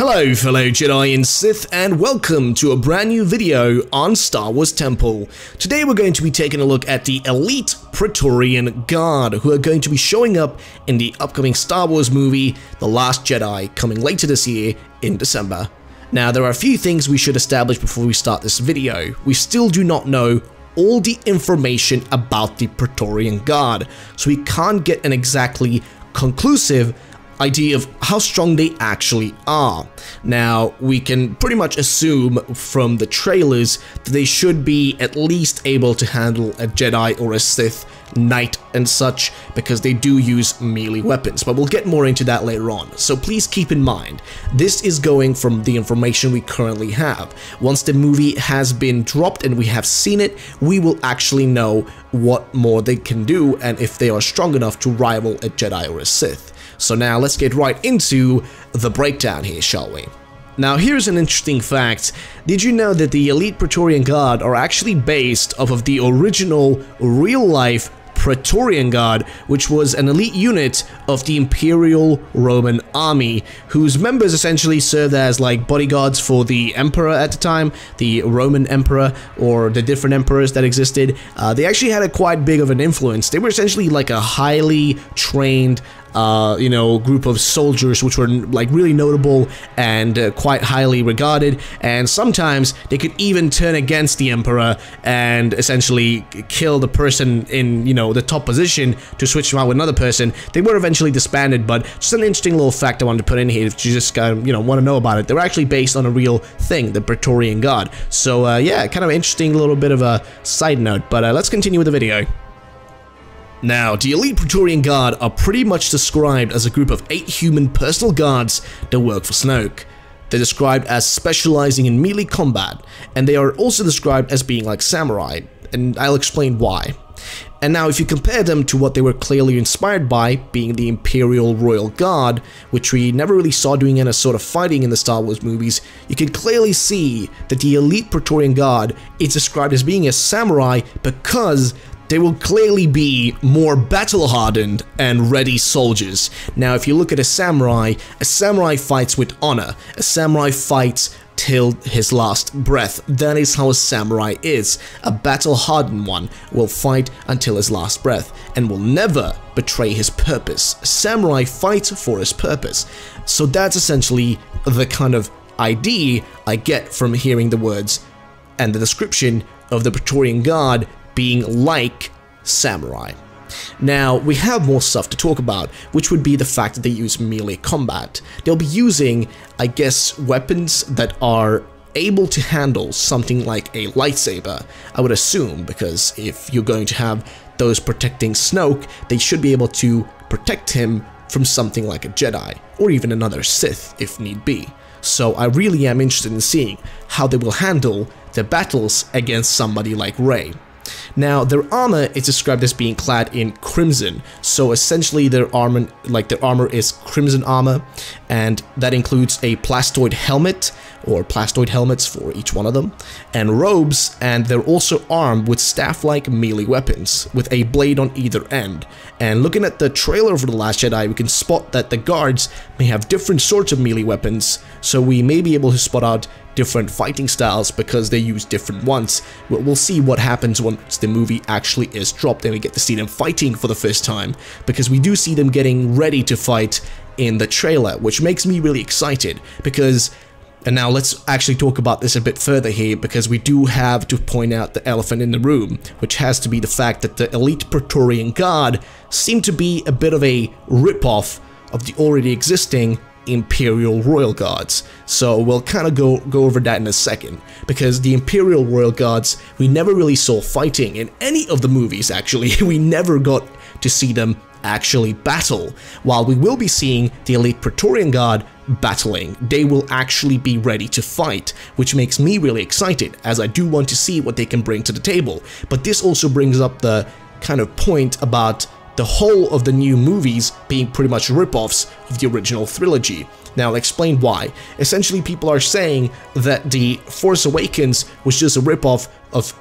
Hello fellow Jedi and Sith, and welcome to a brand new video on Star Wars Temple. Today we're going to be taking a look at the Elite Praetorian Guard, who are going to be showing up in the upcoming Star Wars movie, The Last Jedi, coming later this year in December. Now there are a few things we should establish before we start this video. We still do not know all the information about the Praetorian Guard, so we can't get an exactly conclusive idea of how strong they actually are. Now, we can pretty much assume from the trailers that they should be at least able to handle a Jedi or a Sith Knight and such, because they do use melee weapons, but we'll get more into that later on. So please keep in mind, this is going from the information we currently have. Once the movie has been dropped and we have seen it, we will actually know what more they can do and if they are strong enough to rival a Jedi or a Sith. So now let's get right into the breakdown here, shall we? Now here's an interesting fact. Did you know that the Elite Praetorian Guard are actually based off of the original real-life Praetorian Guard, which was an elite unit of the Imperial Roman army, whose members essentially served as like bodyguards for the emperor at the time, the Roman emperor, or the different emperors that existed. They actually had a quite big of an influence. They were essentially like a highly trained group of soldiers which were like really notable and quite highly regarded, and sometimes they could even turn against the emperor and essentially kill the person in, the top position to switch them out with another person. They were eventually disbanded, but just an interesting little fact I wanted to put in here if you just want to know about it. They were actually based on a real thing, the Praetorian Guard. So yeah, kind of interesting little bit of a side note, but let's continue with the video. Now, the Elite Praetorian Guard are pretty much described as a group of 8 human personal guards that work for Snoke. They're described as specializing in melee combat, and they are also described as being like samurai, and I'll explain why. And now if you compare them to what they were clearly inspired by, being the Imperial Royal Guard, which we never really saw doing any sort of fighting in the Star Wars movies, you can clearly see that the Elite Praetorian Guard is described as being a samurai because they will clearly be more battle-hardened and ready soldiers. Now, if you look at a samurai fights with honor. A samurai fights till his last breath. That is how a samurai is. A battle-hardened one will fight until his last breath and will never betray his purpose. A samurai fights for his purpose. So that's essentially the kind of idea I get from hearing the words and the description of the Praetorian Guard being like samurai. Now, we have more stuff to talk about, which would be the fact that they use melee combat. They'll be using, I guess, weapons that are able to handle something like a lightsaber, I would assume, because if you're going to have those protecting Snoke, they should be able to protect him from something like a Jedi, or even another Sith, if need be. So I really am interested in seeing how they will handle the battles against somebody like Rey. Now, their armor is described as being clad in crimson, so essentially their armor is crimson armor, and that includes a plastoid helmet, or plastoid helmets for each one of them, and robes, and they're also armed with staff-like melee weapons, with a blade on either end. And looking at the trailer for The Last Jedi, we can spot that the guards may have different sorts of melee weapons, so we may be able to spot out different fighting styles because they use different ones. We'll see what happens once the movie actually is dropped and we get to see them fighting for the first time, because we do see them getting ready to fight in the trailer, which makes me really excited because, and now let's actually talk about this a bit further here, because we do have to point out the elephant in the room, which has to be the fact that the Elite Praetorian Guard seem to be a bit of a rip-off of the already existing Imperial Royal Guards. So we'll kind of go over that in a second, because the Imperial Royal Guards we never really saw fighting in any of the movies. Actually, we never got to see them actually battle. While we will be seeing the Elite Praetorian Guard battling, they will actually be ready to fight, which makes me really excited, as I do want to see what they can bring to the table. But this also brings up the kind of point about the whole of the new movies being pretty much rip-offs of the original trilogy. Now, I'll explain why. Essentially, people are saying that The Force Awakens was just a rip-off of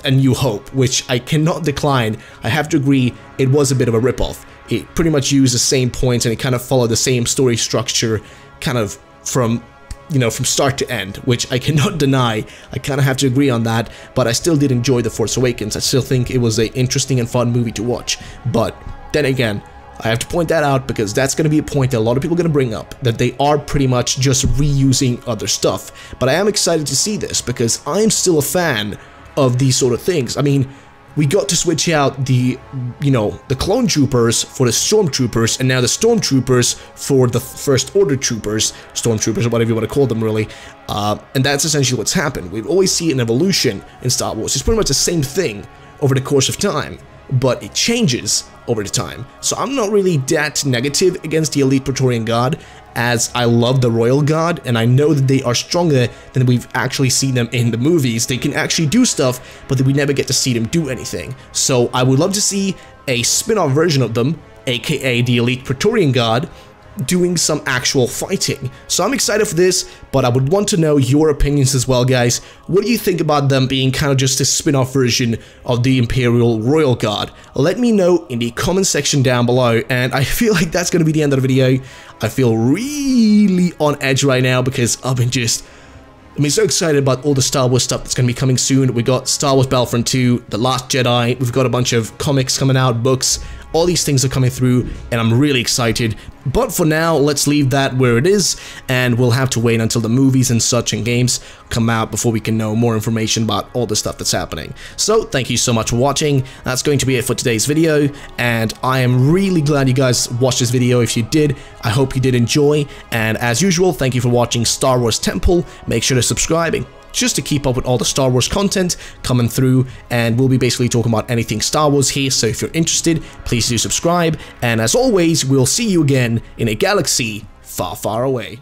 A New Hope, which I cannot decline. I have to agree, it was a bit of a rip-off. It pretty much used the same points and it kind of followed the same story structure, kind of from you know, from start to end, which I cannot deny. I kind of have to agree on that, but I still did enjoy The Force Awakens. I still think it was an interesting and fun movie to watch. But then again, I have to point that out because that's going to be a point that a lot of people are going to bring up, that they are pretty much just reusing other stuff. But I am excited to see this because I'm still a fan of these sort of things. I mean, we got to switch out the, you know, the clone troopers for the stormtroopers, and now the stormtroopers for the First Order troopers, stormtroopers or whatever you want to call them really, and that's essentially what's happened. We've always seen an evolution in Star Wars. It's pretty much the same thing over the course of time, but it changes over the time. So I'm not really that negative against the Elite Praetorian Guard, as I love the Royal Guard, and I know that they are stronger than we've actually seen them in the movies. They can actually do stuff, but we never get to see them do anything. So I would love to see a spin-off version of them, aka the Elite Praetorian Guard, doing some actual fighting. So I'm excited for this, but I would want to know your opinions as well, guys. What do you think about them being kind of just a spin-off version of the Imperial Royal Guard? Let me know in the comment section down below, and I feel like that's going to be the end of the video. I feel really on edge right now because I've been so excited about all the Star Wars stuff that's going to be coming soon. We got Star Wars Battlefront 2, The Last Jedi, we've got a bunch of comics coming out, books, all these things are coming through, and I'm really excited. But for now, let's leave that where it is, and we'll have to wait until the movies and such and games come out before we can know more information about all the stuff that's happening. So, thank you so much for watching. That's going to be it for today's video, and I am really glad you guys watched this video. If you did, I hope you did enjoy, and as usual, thank you for watching Star Wars Temple. Make sure to subscribe just to keep up with all the Star Wars content coming through, and we'll be basically talking about anything Star Wars here, so if you're interested, please do subscribe, and as always, we'll see you again in a galaxy far, far away.